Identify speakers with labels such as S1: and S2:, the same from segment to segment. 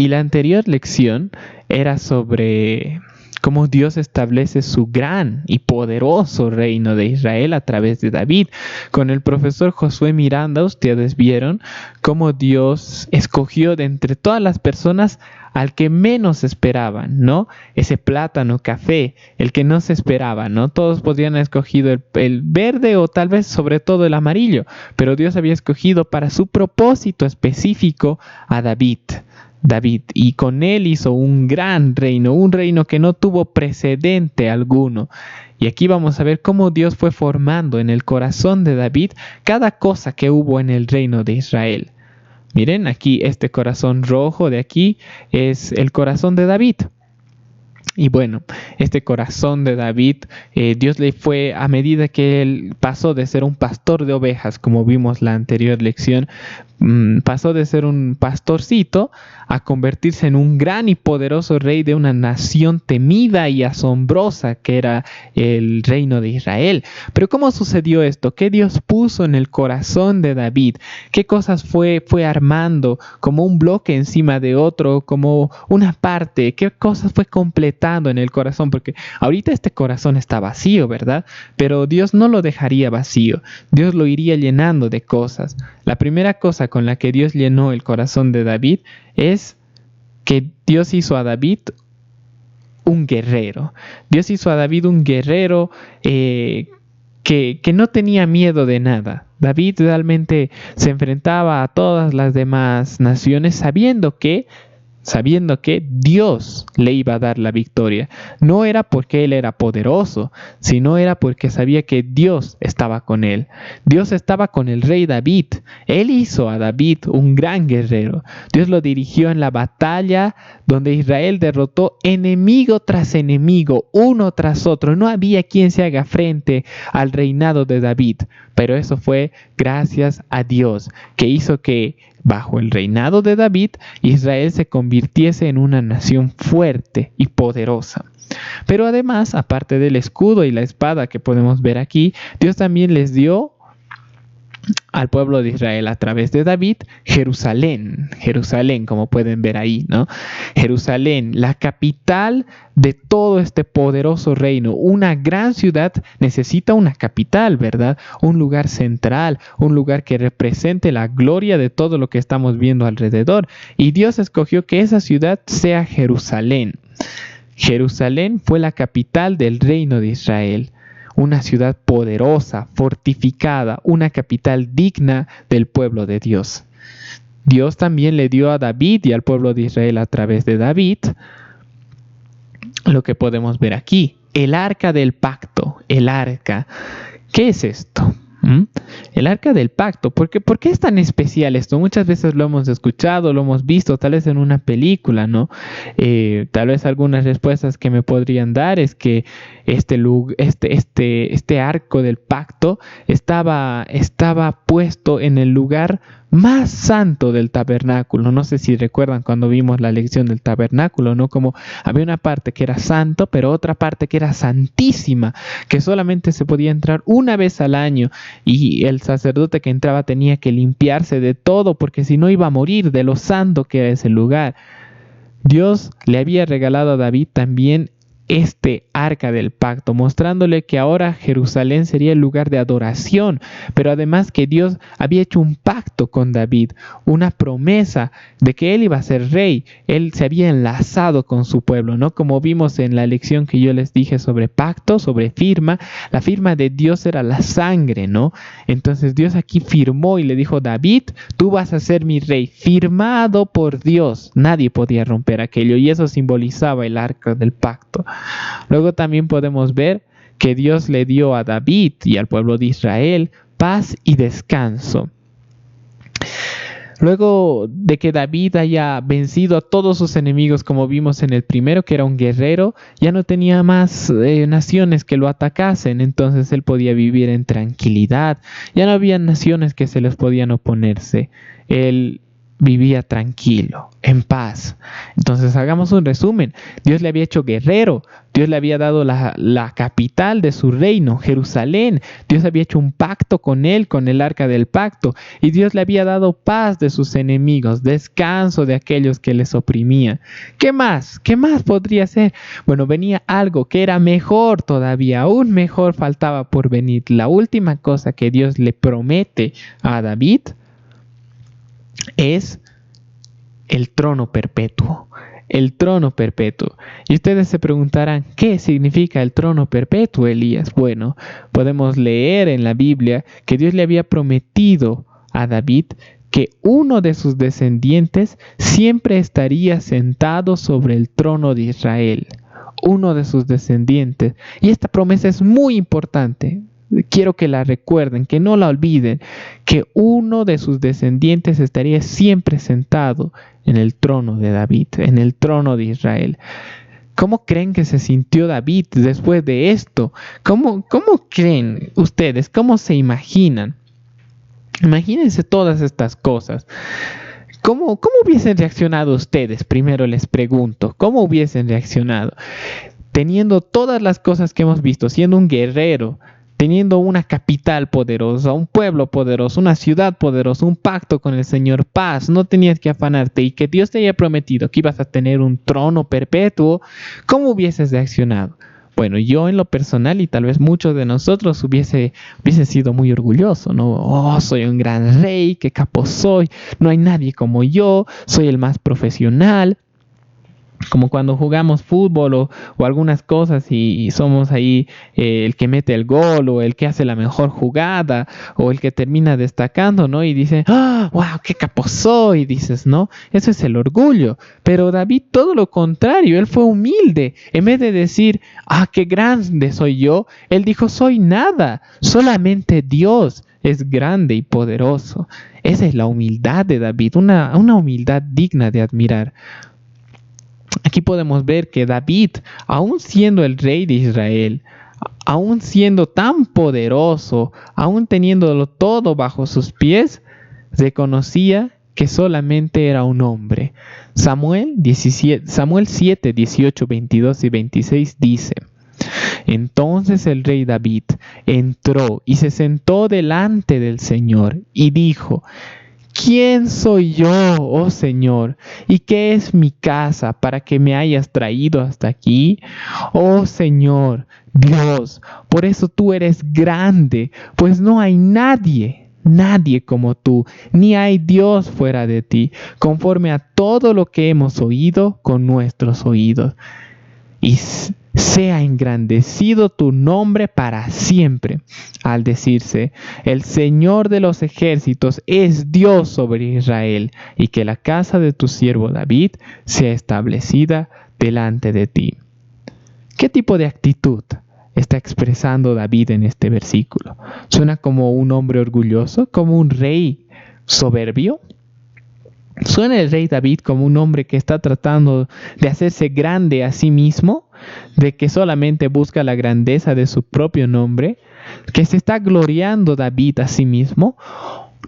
S1: Y la anterior lección era sobre cómo Dios establece su gran y poderoso reino de Israel a través de David. Con el profesor Josué Miranda, ustedes vieron cómo Dios escogió de entre todas las personas al que menos esperaban, ¿no? Ese plátano café, el que no se esperaba, ¿no? Todos podrían haber escogido el verde o tal vez sobre todo el amarillo, pero Dios había escogido para su propósito específico a David, y con él hizo un gran reino, un reino que no tuvo precedente alguno. Y aquí vamos a ver cómo Dios fue formando en el corazón de David cada cosa que hubo en el reino de Israel. Miren, aquí este corazón rojo de aquí es el corazón de David. Y bueno, este corazón de David, Dios le fue, a medida que él pasó de ser un pastor de ovejas, como vimos la anterior lección, pasó de ser un pastorcito a convertirse en un gran y poderoso rey de una nación temida y asombrosa que era el reino de Israel. Pero ¿cómo sucedió esto? ¿Qué Dios puso en el corazón de David? ¿Qué cosas fue armando como un bloque encima de otro, como una parte? ¿Qué cosas fue completando en el corazón? Porque ahorita este corazón está vacío, ¿verdad? Pero Dios no lo dejaría vacío. Dios lo iría llenando de cosas. La primera cosa con la que Dios llenó el corazón de David es que Dios hizo a David un guerrero. Dios hizo a David un guerrero que no tenía miedo de nada. David realmente se enfrentaba a todas las demás naciones sabiendo que Dios le iba a dar la victoria. No era porque él era poderoso, sino era porque sabía que Dios estaba con él. Dios estaba con el rey David. Él hizo a David un gran guerrero. Dios lo dirigió en la batalla donde Israel derrotó enemigo tras enemigo, uno tras otro. No había quien se haga frente al reinado de David. Pero eso fue gracias a Dios, que hizo que bajo el reinado de David, Israel se convirtiese en una nación fuerte y poderosa. Pero además, aparte del escudo y la espada que podemos ver aquí, Dios también les dio al pueblo de Israel a través de David, Jerusalén, como pueden ver ahí, ¿no? Jerusalén, la capital de todo este poderoso reino. Una gran ciudad necesita una capital, ¿verdad? Un lugar central, un lugar que represente la gloria de todo lo que estamos viendo alrededor. Y Dios escogió que esa ciudad sea Jerusalén. Jerusalén fue la capital del reino de Israel. Una ciudad poderosa, fortificada, una capital digna del pueblo de Dios. Dios también le dio a David y al pueblo de Israel a través de David lo que podemos ver aquí, el arca del pacto, el arca. ¿Qué es esto? El arca del pacto. ¿Por qué es tan especial esto? Muchas veces lo hemos escuchado, lo hemos visto, tal vez en una película, ¿no? Tal vez algunas respuestas que me podrían dar es que este arco del pacto estaba puesto en el lugar más santo del tabernáculo. No sé si recuerdan cuando vimos la lección del tabernáculo, ¿no? Como había una parte que era santo, pero otra parte que era santísima, que solamente se podía entrar una vez al año y el sacerdote que entraba tenía que limpiarse de todo porque si no iba a morir de lo santo que era ese lugar. Dios le había regalado a David también este arca del pacto, mostrándole que ahora Jerusalén sería el lugar de adoración, pero además que Dios había hecho un pacto con David, una promesa de que él iba a ser rey. Él se había enlazado con su pueblo, ¿no? Como vimos en la lección que yo les dije sobre pacto, sobre firma, la firma de Dios era la sangre, ¿no? Entonces Dios aquí firmó y le dijo: David, tú vas a ser mi rey, firmado por Dios. Nadie podía romper aquello y eso simbolizaba el arca del pacto. Luego también podemos ver que Dios le dio a David y al pueblo de Israel paz y descanso. Luego de que David haya vencido a todos sus enemigos, como vimos en el primero, que era un guerrero, ya no tenía más naciones que lo atacasen, entonces él podía vivir en tranquilidad. Ya no había naciones que se les podían oponerse. Él vivía tranquilo, en paz. Entonces hagamos un resumen. Dios le había hecho guerrero, Dios le había dado la capital de su reino, Jerusalén. Dios había hecho un pacto con él, con el arca del pacto, y Dios le había dado paz de sus enemigos, descanso de aquellos que les oprimían. ¿Qué más? ¿Qué más podría ser? Bueno, venía algo que era mejor todavía, aún mejor faltaba por venir. La última cosa que Dios le promete a David es el trono perpetuo. El trono perpetuo. Y ustedes se preguntarán, ¿qué significa el trono perpetuo, Elías? Bueno, podemos leer en la Biblia que Dios le había prometido a David que uno de sus descendientes siempre estaría sentado sobre el trono de Israel. Uno de sus descendientes. Y esta promesa es muy importante. Quiero que la recuerden, que no la olviden, que uno de sus descendientes estaría siempre sentado en el trono de David, en el trono de Israel. ¿Cómo creen que se sintió David después de esto? ¿Cómo creen ustedes? ¿Cómo se imaginan? Imagínense todas estas cosas. ¿Cómo hubiesen reaccionado ustedes? Primero les pregunto, ¿cómo hubiesen reaccionado? Teniendo todas las cosas que hemos visto, siendo un guerrero, teniendo una capital poderosa, un pueblo poderoso, una ciudad poderosa, un pacto con el Señor, paz, no tenías que afanarte, y que Dios te haya prometido que ibas a tener un trono perpetuo, ¿cómo hubieses reaccionado? Bueno, yo en lo personal, y tal vez muchos de nosotros hubiese sido muy orgulloso, ¿no? Oh, soy un gran rey, qué capo soy, no hay nadie como yo, soy el más profesional. Como cuando jugamos fútbol o algunas cosas y somos ahí el que mete el gol o el que hace la mejor jugada o el que termina destacando, ¿no? Y dice, ¡ah, wow, qué capo soy! Dices, ¿no? Eso es el orgullo. Pero David todo lo contrario, él fue humilde. En vez de decir, ¡ah, qué grande soy yo! Él dijo, soy nada, solamente Dios es grande y poderoso. Esa es la humildad de David, una humildad digna de admirar. Aquí podemos ver que David, aún siendo el rey de Israel, aún siendo tan poderoso, aún teniéndolo todo bajo sus pies, reconocía que solamente era un hombre. Samuel 7, 18, 22 y 26 dice: Entonces el rey David entró y se sentó delante del Señor y dijo: ¿Quién soy yo, oh Señor? ¿Y qué es mi casa para que me hayas traído hasta aquí? Oh Señor, Dios, por eso tú eres grande, pues no hay nadie como tú, ni hay Dios fuera de ti, conforme a todo lo que hemos oído con nuestros oídos. Y sea engrandecido tu nombre para siempre. Al decirse, el Señor de los ejércitos es Dios sobre Israel, y que la casa de tu siervo David sea establecida delante de ti. ¿Qué tipo de actitud está expresando David en este versículo? ¿Suena como un hombre orgulloso, como un rey soberbio? ¿Suena el rey David como un hombre que está tratando de hacerse grande a sí mismo? ¿De que solamente busca la grandeza de su propio nombre? ¿Que se está gloriando David a sí mismo?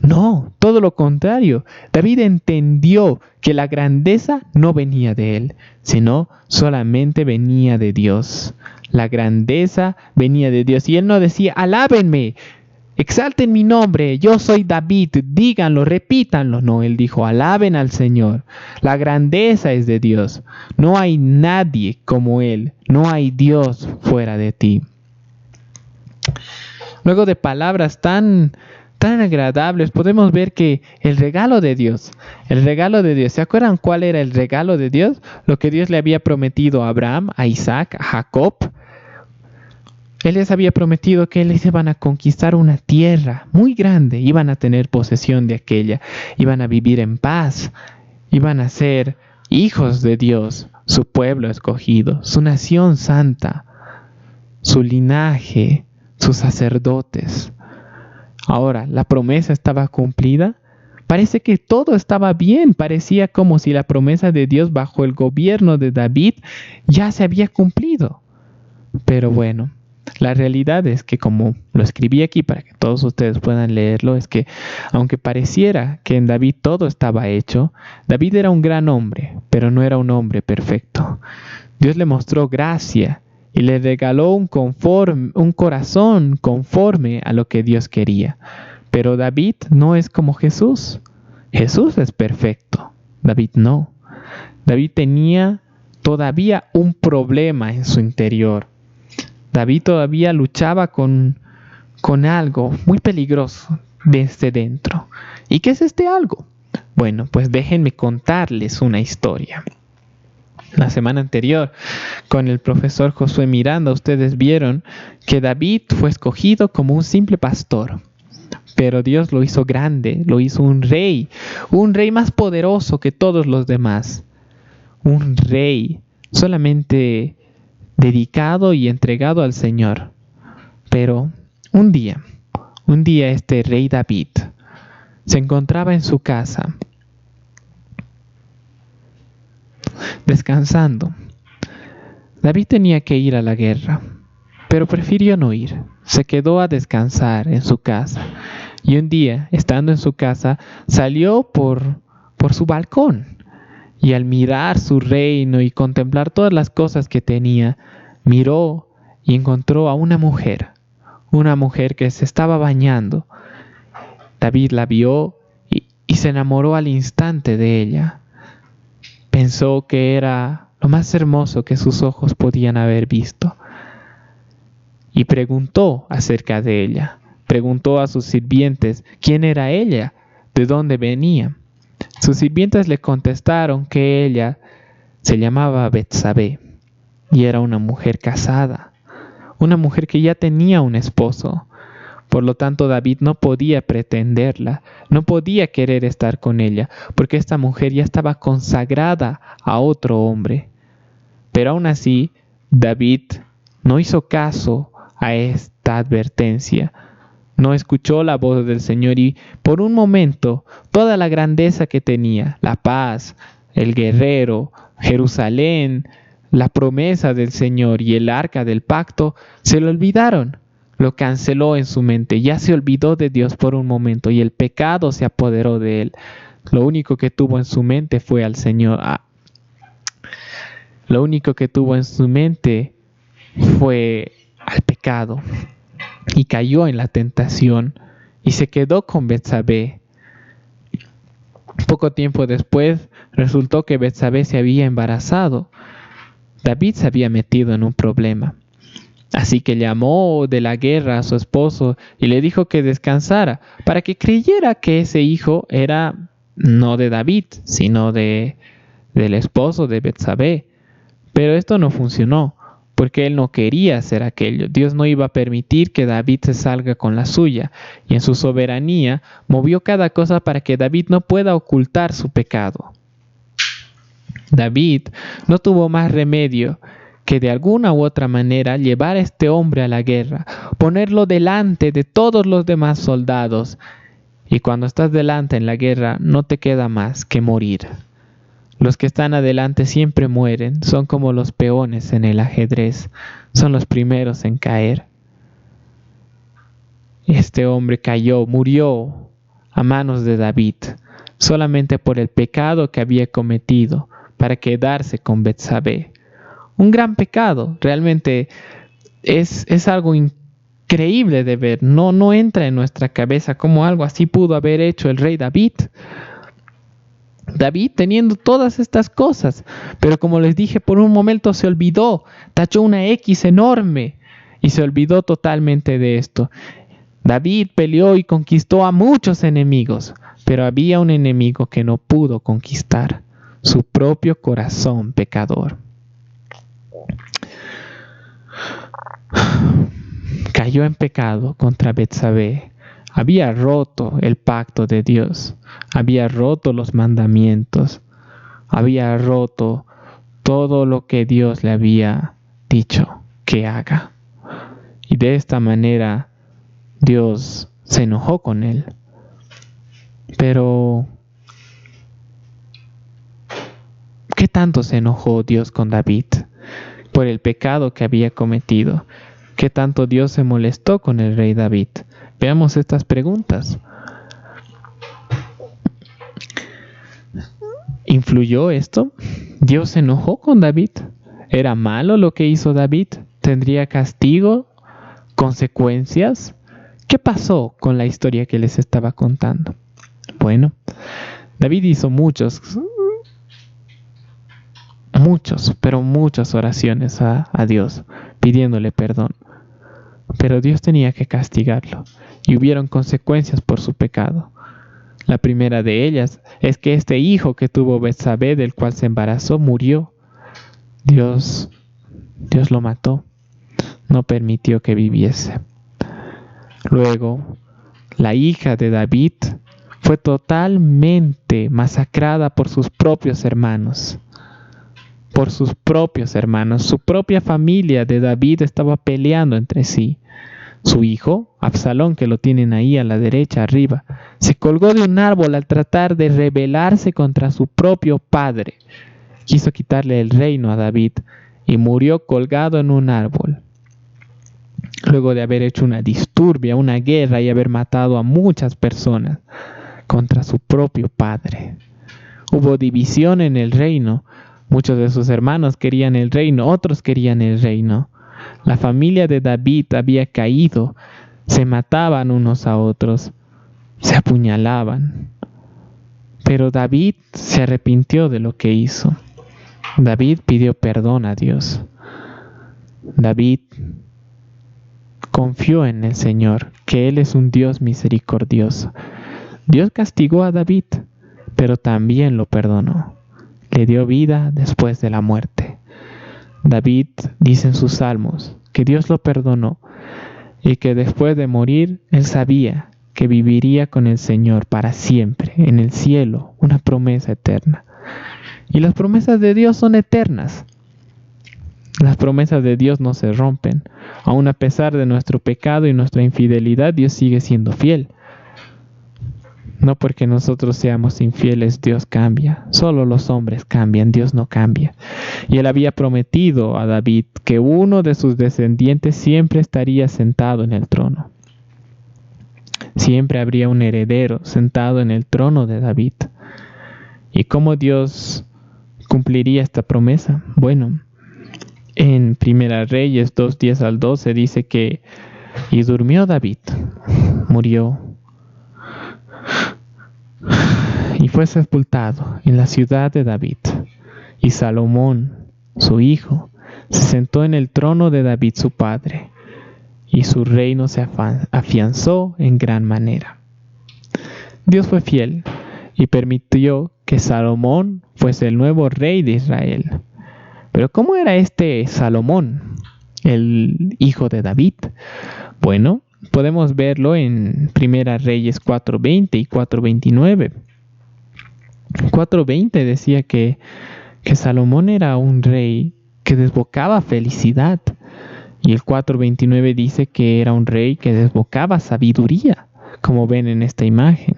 S1: No, todo lo contrario. David entendió que la grandeza no venía de él, sino solamente venía de Dios. La grandeza venía de Dios. Y él no decía, alábenme, exalten mi nombre, yo soy David, díganlo, repítanlo. No, él dijo, alaben al Señor. La grandeza es de Dios. No hay nadie como Él. No hay Dios fuera de ti. Luego de palabras tan agradables, podemos ver que el regalo de Dios, ¿se acuerdan cuál era el regalo de Dios? Lo que Dios le había prometido a Abraham, a Isaac, a Jacob. Él les había prometido que les iban a conquistar una tierra muy grande, iban a tener posesión de aquella, iban a vivir en paz, iban a ser hijos de Dios, su pueblo escogido, su nación santa, su linaje, sus sacerdotes. Ahora, ¿la promesa estaba cumplida? Parece que todo estaba bien, parecía como si la promesa de Dios bajo el gobierno de David ya se había cumplido. Pero bueno, La realidad es que, como lo escribí aquí para que todos ustedes puedan leerlo, es que aunque pareciera que en David todo estaba hecho, David era un gran hombre, pero no era un hombre perfecto. Dios le mostró gracia y le regaló un corazón conforme a lo que Dios quería. Pero David no es como Jesús. Jesús es perfecto, David no. David tenía todavía un problema en su interior. David todavía luchaba con algo muy peligroso desde dentro. ¿Y qué es este algo? Bueno, pues déjenme contarles una historia. La semana anterior, con el profesor Josué Miranda, ustedes vieron que David fue escogido como un simple pastor. Pero Dios lo hizo grande, lo hizo un rey más poderoso que todos los demás. Un rey solamente dedicado y entregado al Señor. Pero un día este rey David se encontraba en su casa descansando. David tenía que ir a la guerra, pero prefirió no ir. Se quedó a descansar en su casa. Y un día, estando en su casa, salió por su balcón. Y al mirar su reino y contemplar todas las cosas que tenía, miró y encontró a una mujer que se estaba bañando. David la vio y se enamoró al instante de ella. Pensó que era lo más hermoso que sus ojos podían haber visto. Y preguntó acerca de ella. Preguntó a sus sirvientes quién era ella, de dónde venía. Sus sirvientes le contestaron que ella se llamaba Betsabé y era una mujer casada, una mujer que ya tenía un esposo. Por lo tanto, David no podía pretenderla, no podía querer estar con ella, porque esta mujer ya estaba consagrada a otro hombre. Pero aún así, David no hizo caso a esta advertencia. No escuchó la voz del Señor y por un momento toda la grandeza que tenía, la paz, el guerrero, Jerusalén, la promesa del Señor y el arca del pacto, se lo olvidaron. Lo canceló en su mente, ya se olvidó de Dios por un momento y el pecado se apoderó de él. Lo único que tuvo en su mente fue al Señor. Lo único que tuvo en su mente fue al pecado. Y cayó en la tentación y se quedó con Betsabé. Poco tiempo después resultó que Betsabé se había embarazado. David se había metido en un problema. Así que llamó de la guerra a su esposo y le dijo que descansara para que creyera que ese hijo era no de David, sino del esposo de Betsabé. Pero esto no funcionó, porque él no quería hacer aquello. Dios no iba a permitir que David se salga con la suya, y en su soberanía movió cada cosa para que David no pueda ocultar su pecado. David no tuvo más remedio que de alguna u otra manera llevar a este hombre a la guerra, ponerlo delante de todos los demás soldados. Y cuando estás delante en la guerra, no te queda más que morir. Los que están adelante siempre mueren, son como los peones en el ajedrez, son los primeros en caer. Este hombre murió a manos de David, solamente por el pecado que había cometido para quedarse con Betsabé. Un gran pecado, realmente es algo increíble de ver, no entra en nuestra cabeza cómo algo así pudo haber hecho el rey David. David teniendo todas estas cosas, pero como les dije, por un momento se olvidó, tachó una X enorme y se olvidó totalmente de esto. David peleó y conquistó a muchos enemigos, pero había un enemigo que no pudo conquistar, su propio corazón pecador. Cayó en pecado contra Betsabé. Había roto el pacto de Dios, había roto los mandamientos, había roto todo lo que Dios le había dicho que haga. Y de esta manera Dios se enojó con él. Pero ¿qué tanto se enojó Dios con David por el pecado que había cometido? ¿Qué tanto Dios se molestó con el rey David? Veamos estas preguntas. ¿Influyó esto? ¿Dios se enojó con David? ¿Era malo lo que hizo David? ¿Tendría castigo? ¿Consecuencias? ¿Qué pasó con la historia que les estaba contando? Bueno, David hizo muchas oraciones a Dios, pidiéndole perdón. Pero Dios tenía que castigarlo, y hubieron consecuencias por su pecado. La primera de ellas es que este hijo que tuvo Betsabé, del cual se embarazó, murió. Dios lo mató, no permitió que viviese. Luego, la hija de David fue totalmente masacrada por sus propios hermanos. Su propia familia de David estaba peleando entre sí. Su hijo, Absalón, que lo tienen ahí a la derecha arriba, se colgó de un árbol al tratar de rebelarse contra su propio padre. Quiso quitarle el reino a David y murió colgado en un árbol. Luego de haber hecho una disturbia, una guerra y haber matado a muchas personas contra su propio padre. Hubo división en el reino. Muchos de sus hermanos querían el reino, otros querían el reino. La familia de David había caído, se mataban unos a otros, se apuñalaban. Pero David se arrepintió de lo que hizo. David pidió perdón a Dios. David confió en el Señor, que Él es un Dios misericordioso. Dios castigó a David, pero también lo perdonó. Le dio vida después de la muerte. David dice en sus salmos que Dios lo perdonó y que después de morir él sabía que viviría con el Señor para siempre en el cielo, una promesa eterna. Y las promesas de Dios son eternas. Las promesas de Dios no se rompen. Aun a pesar de nuestro pecado y nuestra infidelidad, Dios sigue siendo fiel. No porque nosotros seamos infieles, Dios cambia. Solo los hombres cambian, Dios no cambia. Y Él había prometido a David que uno de sus descendientes siempre estaría sentado en el trono. Siempre habría un heredero sentado en el trono de David. ¿Y cómo Dios cumpliría esta promesa? Bueno, en 1 Reyes 2:10 al 12 dice que y durmió David, murió y fue sepultado en la ciudad de David. Y Salomón, su hijo, se sentó en el trono de David su padre, y su reino se afianzó en gran manera. Dios fue fiel y permitió que Salomón fuese el nuevo rey de Israel. Pero ¿cómo era este Salomón, el hijo de David? Bueno, podemos verlo en 1 Reyes 4:20 y 4:29. 4:20 decía que Salomón era un rey que desbocaba felicidad. Y el 4:29 dice que era un rey que desbocaba sabiduría, como ven en esta imagen.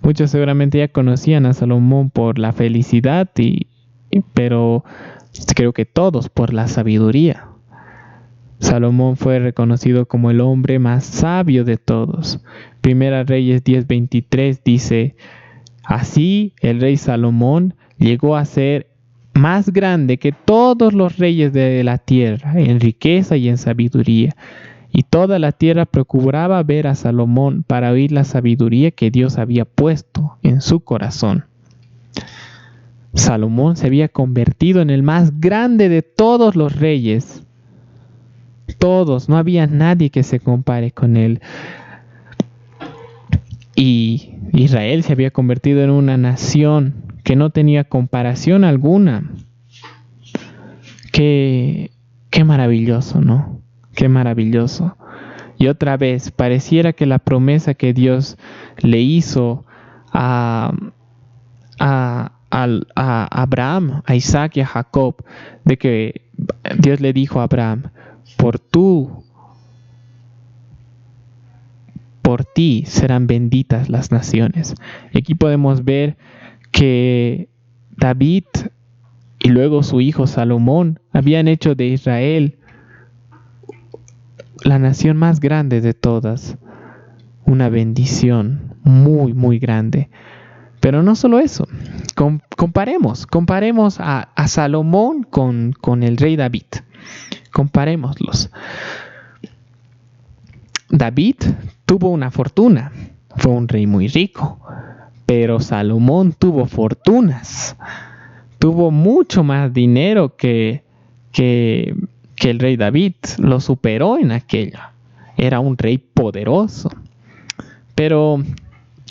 S1: Muchos seguramente ya conocían a Salomón por la felicidad, pero creo que todos por la sabiduría. Salomón fue reconocido como el hombre más sabio de todos. 1 Reyes 10:23 dice: así el rey Salomón llegó a ser más grande que todos los reyes de la tierra en riqueza y en sabiduría. Y toda la tierra procuraba ver a Salomón para oír la sabiduría que Dios había puesto en su corazón. Salomón se había convertido en el más grande de todos los reyes. Todos, no había nadie que se compare con él. Y Israel se había convertido en una nación que no tenía comparación alguna. Qué maravilloso, ¿no? Qué maravilloso. Y otra vez, pareciera que la promesa que Dios le hizo a Abraham, a Isaac y a Jacob, de que Dios le dijo a Abraham: por ti serán benditas las naciones. Y aquí podemos ver que David y luego su hijo Salomón habían hecho de Israel la nación más grande de todas. Una bendición muy, muy grande. Pero no solo eso. Comparemos a Salomón con el rey David. Comparémoslos. David tuvo una fortuna. Fue un rey muy rico. Pero Salomón tuvo fortunas. Tuvo mucho más dinero que el rey David. Lo superó en aquello. Era un rey poderoso. Pero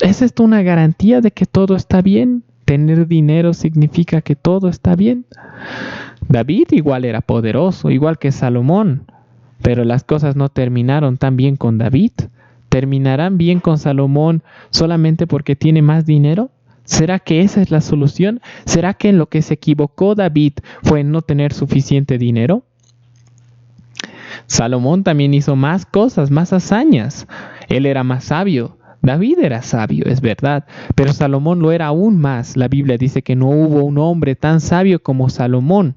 S1: ¿es esto una garantía de que todo está bien? ¿Tener dinero significa que todo está bien? David igual era poderoso, igual que Salomón. Pero las cosas no terminaron tan bien con David. ¿Terminarán bien con Salomón solamente porque tiene más dinero? ¿Será que esa es la solución? ¿Será que en lo que se equivocó David fue en no tener suficiente dinero? Salomón también hizo más cosas, más hazañas. Él era más sabio. David era sabio, es verdad, pero Salomón lo era aún más. La Biblia dice que no hubo un hombre tan sabio como Salomón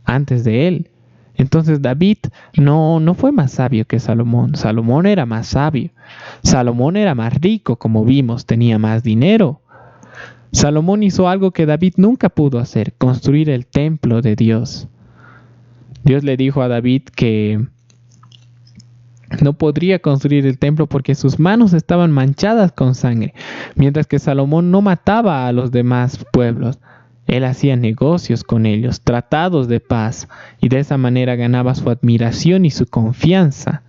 S1: antes de él. Entonces David no fue más sabio que Salomón. Salomón era más sabio. Salomón era más rico, como vimos, tenía más dinero. Salomón hizo algo que David nunca pudo hacer, construir el templo de Dios. Dios le dijo a David que no podría construir el templo porque sus manos estaban manchadas con sangre, mientras que Salomón no mataba a los demás pueblos. Él hacía negocios con ellos, tratados de paz, y de esa manera ganaba su admiración y su confianza.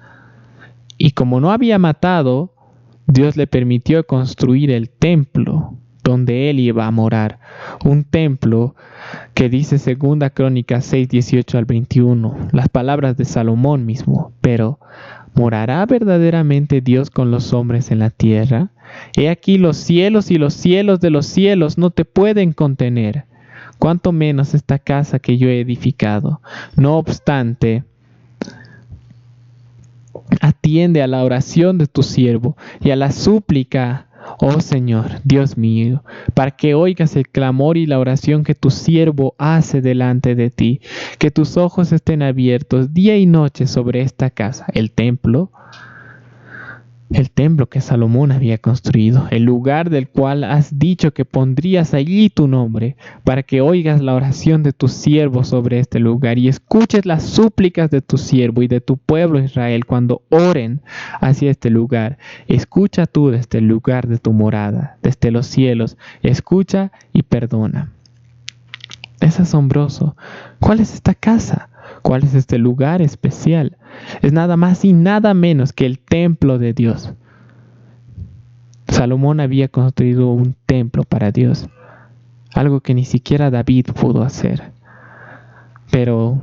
S1: Y como no había matado, Dios le permitió construir el templo donde él iba a morar. Un templo que dice 2 Crónicas 6, 18 al 21, las palabras de Salomón mismo. Pero ¿morará verdaderamente Dios con los hombres en la tierra? He aquí los cielos y los cielos de los cielos no te pueden contener, cuanto menos esta casa que yo he edificado. No obstante, atiende a la oración de tu siervo y a la súplica, oh Señor, Dios mío, para que oigas el clamor y la oración que tu siervo hace delante de ti, que tus ojos estén abiertos día y noche sobre esta casa, el templo que Salomón había construido, el lugar del cual has dicho que pondrías allí tu nombre, para que oigas la oración de tu siervo sobre este lugar y escuches las súplicas de tu siervo y de tu pueblo Israel cuando oren hacia este lugar. Escucha tú desde el lugar de tu morada, desde los cielos, escucha y perdona. Es asombroso. ¿Cuál es esta casa? ¿Cuál es este lugar especial? Es nada más y nada menos que el templo de Dios. Salomón había construido un templo para Dios, algo que ni siquiera David pudo hacer. Pero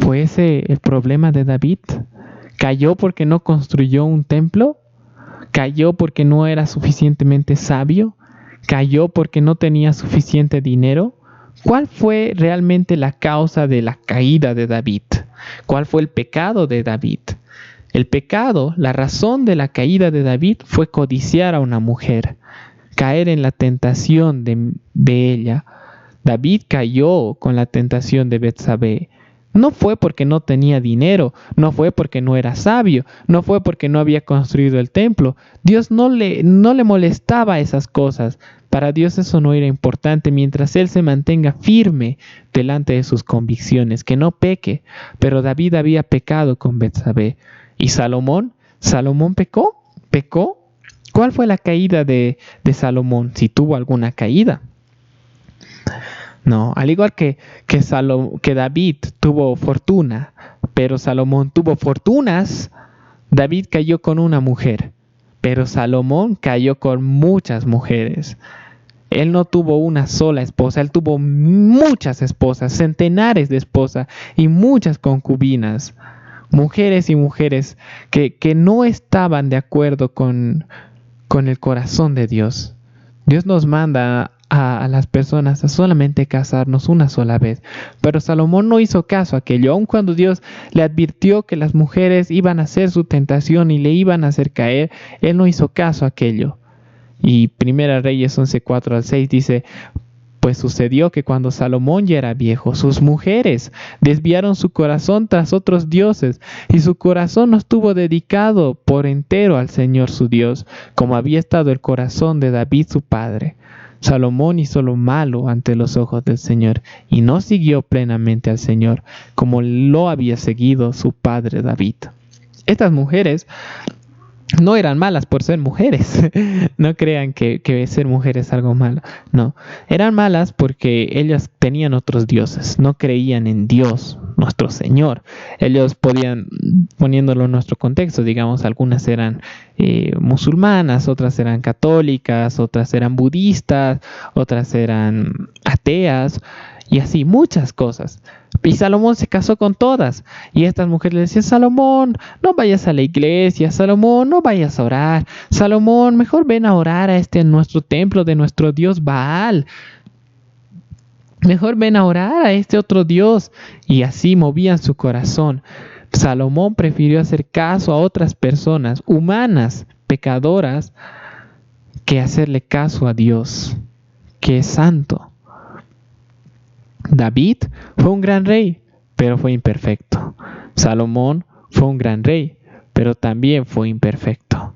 S1: ¿fue ese el problema de David? ¿Cayó porque no construyó un templo? ¿Cayó porque no era suficientemente sabio? ¿Cayó porque no tenía suficiente dinero? ¿Cuál fue realmente la causa de la caída de David? ¿Cuál fue el pecado de David? El pecado, la razón de la caída de David fue codiciar a una mujer, caer en la tentación de ella. David cayó con la tentación de Betsabé. No fue porque no tenía dinero, no fue porque no era sabio, no fue porque no había construido el templo. Dios no le molestaba esas cosas. Para Dios eso no era importante mientras él se mantenga firme delante de sus convicciones, que no peque. Pero David había pecado con Betsabé. ¿Y Salomón? ¿Salomón pecó? ¿Cuál fue la caída de Salomón? Si tuvo alguna caída. No, al igual que David tuvo fortuna, pero Salomón tuvo fortunas, David cayó con una mujer, pero Salomón cayó con muchas mujeres. Él no tuvo una sola esposa, él tuvo muchas esposas, centenares de esposas y muchas concubinas, mujeres y mujeres que no estaban de acuerdo con el corazón de Dios. Dios nos manda a las personas a solamente casarnos una sola vez, pero Salomón no hizo caso a aquello, aun cuando Dios le advirtió que las mujeres iban a ser su tentación y le iban a hacer caer. Él no hizo caso a aquello. Y 1 Reyes 11:4 al 6 dice: Pues sucedió que cuando Salomón ya era viejo, sus mujeres desviaron su corazón tras otros dioses, y su corazón no estuvo dedicado por entero al Señor su Dios, como había estado el corazón de David su padre. Salomón hizo lo malo ante los ojos del Señor, y no siguió plenamente al Señor, como lo había seguido su padre David. Estas mujeres no eran malas por ser mujeres. No crean que ser mujer es algo malo. No, eran malas porque ellas tenían otros dioses. No creían en Dios, nuestro Señor. Ellos podían, poniéndolo en nuestro contexto, digamos, algunas eran musulmanas, otras eran católicas, otras eran budistas, otras eran ateas, y así, muchas cosas. Y Salomón se casó con todas. Y estas mujeres le decían: Salomón, no vayas a la iglesia. Salomón, no vayas a orar. Salomón, mejor ven a orar a nuestro templo de nuestro dios Baal. Mejor ven a orar a este otro dios. Y así movían su corazón. Salomón prefirió hacer caso a otras personas humanas, pecadoras, que hacerle caso a Dios, que es santo. David fue un gran rey, pero fue imperfecto. Salomón fue un gran rey, pero también fue imperfecto.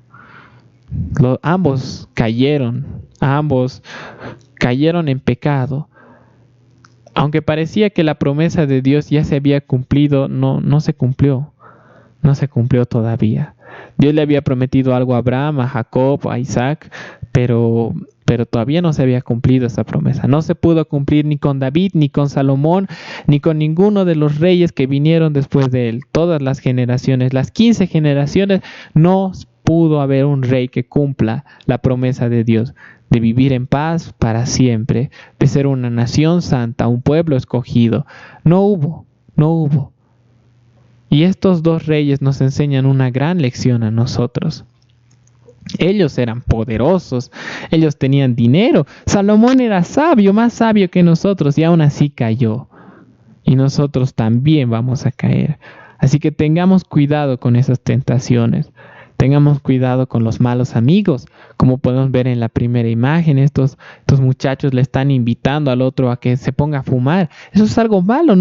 S1: Ambos cayeron en pecado. Aunque parecía que la promesa de Dios ya se había cumplido, no se cumplió. No se cumplió todavía. Dios le había prometido algo a Abraham, a Jacob, a Isaac, pero todavía no se había cumplido esa promesa. No se pudo cumplir ni con David, ni con Salomón, ni con ninguno de los reyes que vinieron después de él. Todas las generaciones, las 15 generaciones, no pudo haber un rey que cumpla la promesa de Dios, de vivir en paz para siempre, de ser una nación santa, un pueblo escogido. No hubo. Y estos dos reyes nos enseñan una gran lección a nosotros. Ellos eran poderosos, ellos tenían dinero. Salomón era sabio, más sabio que nosotros, y aún así cayó. Y nosotros también vamos a caer. Así que tengamos cuidado con esas tentaciones. Tengamos cuidado con los malos amigos. Como podemos ver en la primera imagen, estos muchachos le están invitando al otro a que se ponga a fumar. Eso es algo malo.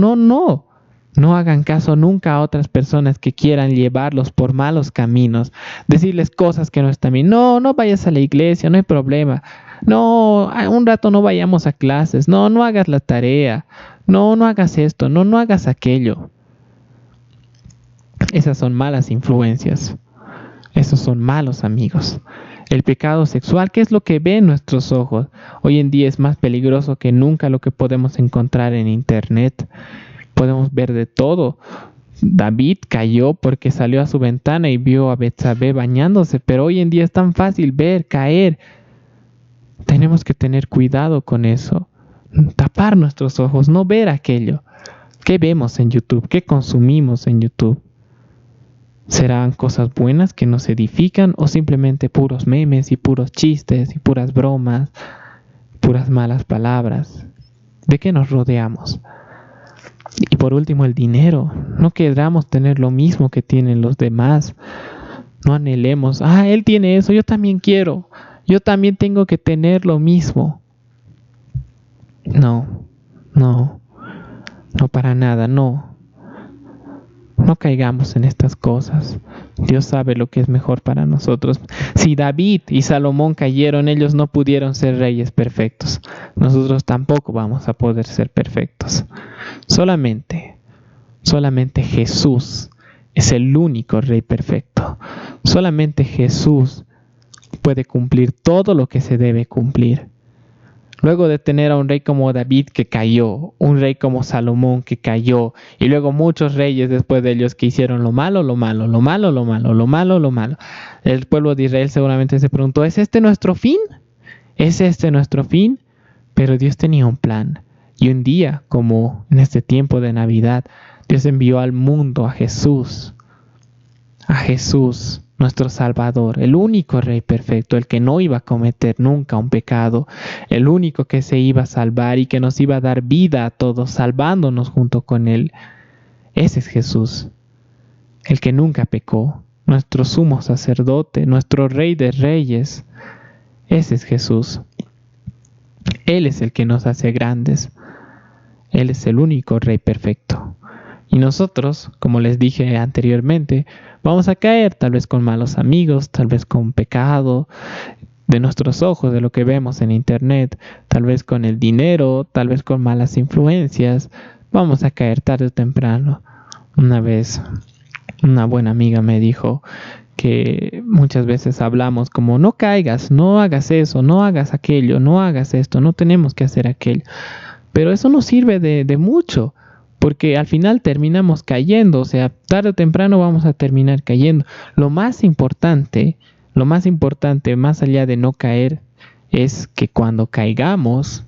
S1: No hagan caso nunca a otras personas que quieran llevarlos por malos caminos, decirles cosas que no están bien. No vayas a la iglesia, no hay problema. No, un rato no vayamos a clases. No hagas la tarea. No hagas esto. No hagas aquello. Esas son malas influencias. Esos son malos amigos. El pecado sexual, ¿qué es lo que ven nuestros ojos? Hoy en día es más peligroso que nunca lo que podemos encontrar en internet. Podemos ver de todo. David cayó porque salió a su ventana y vio a Betsabé bañándose, pero hoy en día es tan fácil caer. Tenemos que tener cuidado con eso. Tapar nuestros ojos, no ver aquello. ¿Qué vemos en YouTube? ¿Qué consumimos en YouTube? ¿Serán cosas buenas que nos edifican o simplemente puros memes y puros chistes y puras bromas, puras malas palabras? ¿De qué nos rodeamos? Y por último, el dinero. No queramos tener lo mismo que tienen los demás. No anhelemos: él tiene eso, yo también quiero. Yo también tengo que tener lo mismo. No para nada, no caigamos en estas cosas. Dios sabe lo que es mejor para nosotros. Si David y Salomón cayeron, ellos no pudieron ser reyes perfectos. Nosotros tampoco vamos a poder ser perfectos. Solamente Jesús es el único rey perfecto. Solamente Jesús puede cumplir todo lo que se debe cumplir. Luego de tener a un rey como David que cayó, un rey como Salomón que cayó, y luego muchos reyes después de ellos que hicieron lo malo. El pueblo de Israel seguramente se preguntó: ¿es este nuestro fin? ¿Es este nuestro fin? Pero Dios tenía un plan. Y un día, como en este tiempo de Navidad, Dios envió al mundo a Jesús, nuestro Salvador, el único Rey perfecto, el que no iba a cometer nunca un pecado, el único que se iba a salvar y que nos iba a dar vida a todos, salvándonos junto con Él. Ese es Jesús, el que nunca pecó, nuestro sumo sacerdote, nuestro Rey de Reyes. Ese es Jesús. Él es el que nos hace grandes. Él es el único Rey perfecto. Y nosotros, como les dije anteriormente, vamos a caer tal vez con malos amigos, tal vez con pecado de nuestros ojos, de lo que vemos en internet, tal vez con el dinero, tal vez con malas influencias. Vamos a caer tarde o temprano. Una vez una buena amiga me dijo que muchas veces hablamos como no caigas, no hagas eso, no hagas aquello, no hagas esto, no tenemos que hacer aquello. Pero eso no sirve de mucho, porque al final terminamos cayendo, o sea, tarde o temprano vamos a terminar cayendo. Lo más importante, más allá de no caer, es que cuando caigamos,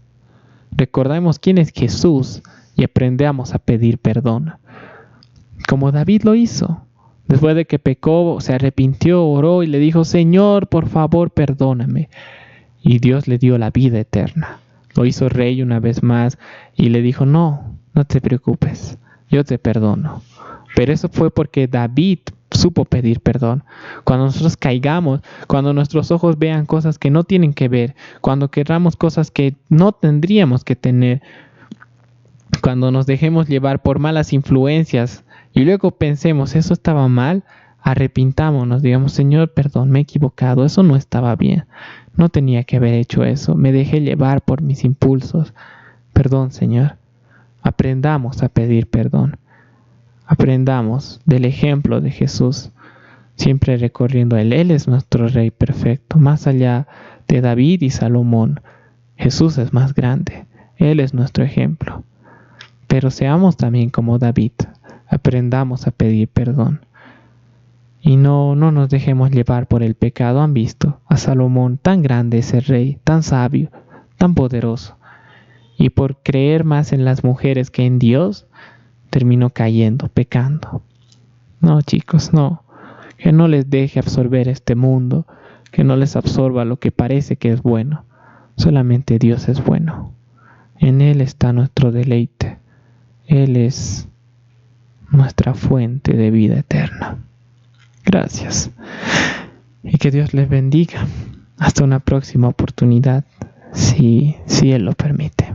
S1: recordemos quién es Jesús y aprendamos a pedir perdón. Como David lo hizo. Después de que pecó, se arrepintió, oró y le dijo, Señor, por favor, perdóname. Y Dios le dio la vida eterna. Lo hizo rey una vez más y le dijo, no te preocupes, yo te perdono. Pero eso fue porque David supo pedir perdón. Cuando nosotros caigamos, cuando nuestros ojos vean cosas que no tienen que ver, cuando querramos cosas que no tendríamos que tener, cuando nos dejemos llevar por malas influencias y luego pensemos, eso estaba mal, arrepintámonos, digamos, Señor, perdón, me he equivocado, eso no estaba bien, no tenía que haber hecho eso, me dejé llevar por mis impulsos, perdón, Señor. Aprendamos a pedir perdón, aprendamos del ejemplo de Jesús, siempre recorriendo a Él. Él es nuestro Rey perfecto, más allá de David y Salomón, Jesús es más grande, Él es nuestro ejemplo. Pero seamos también como David, aprendamos a pedir perdón. Y no nos dejemos llevar por el pecado. Han visto a Salomón, tan grande ese rey, tan sabio, tan poderoso. Y por creer más en las mujeres que en Dios, terminó cayendo, pecando. No, chicos, no. Que no les deje absorber este mundo, que no les absorba lo que parece que es bueno. Solamente Dios es bueno. En Él está nuestro deleite. Él es nuestra fuente de vida eterna. Gracias. Y que Dios les bendiga. Hasta una próxima oportunidad, si Él lo permite.